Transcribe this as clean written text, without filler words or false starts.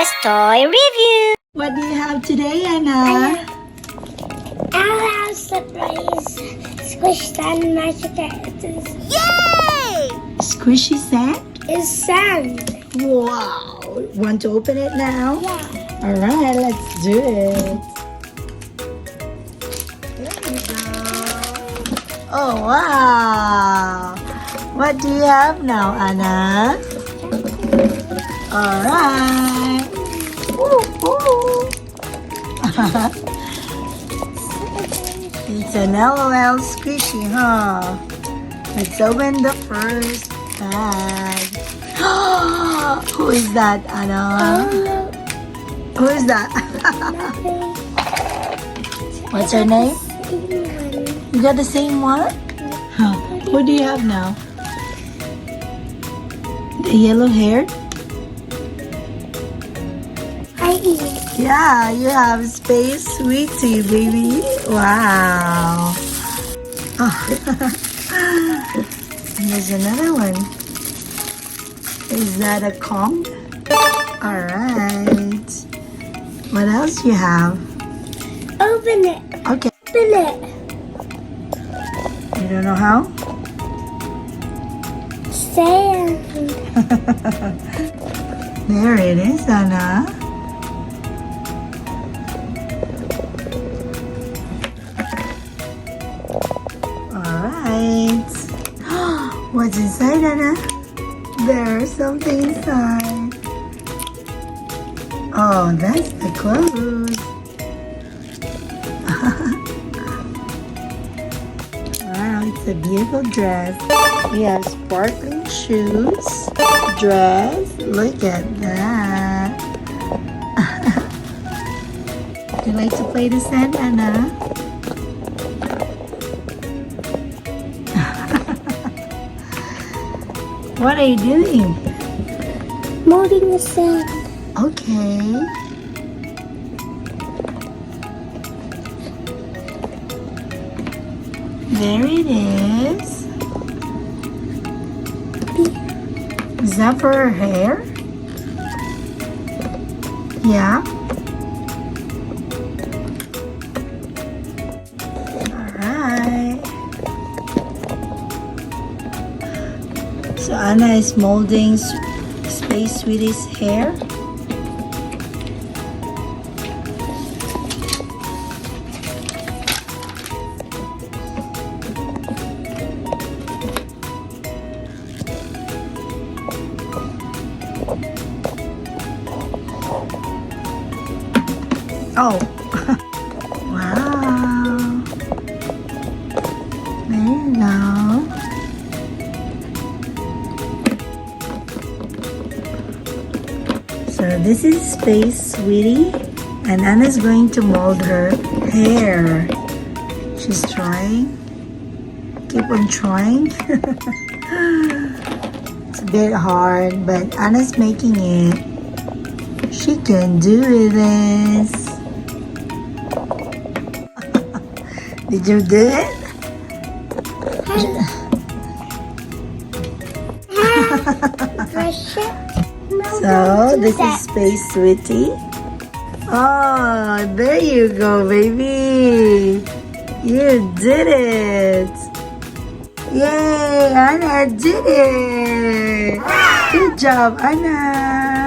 Anna's Toy Review. What do you have today, Anna? I have surprise squish sand magic characters. Yay! Squishy sand? It's sand. Wow! Want to open it now? Yeah. Alright, let's do it. There we go. Oh, wow! What do you have now, Anna? Alright. Woo, woo. It's an LOL squishy, huh? Let's open the first bag. Who is that, Anna? Who is that? What's her name? You got the same one? Huh. What do you have now? The yellow hair? Yeah, you have Space Sweetie, baby. Wow. Oh. And there's another one. Is that a comb? Alright. What else you have? Open it. Okay. Open it. You don't know how? Sand. There it is, Anna. Alright. What's inside, Anna? There's something inside. Oh, that's the clothes. Wow, it's a beautiful dress. We have sparkling shoes, dress. Look at that. You like to play the sand, Anna? What are you doing? Molding the sand. Okay. There it is. Is that for her hair? Yeah. Alright. So Anna is molding Space Sweetie's hair. Oh, wow. There you go. So this is Space Sweetie, and Anna's going to mold her hair. She's trying. Keep on trying. It's a bit hard, but Anna's making it. She can do this. Did you do it? So, this is Space Sweetie. Oh, there you go, baby. You did it. Yay, Anna did it. Good job, Anna.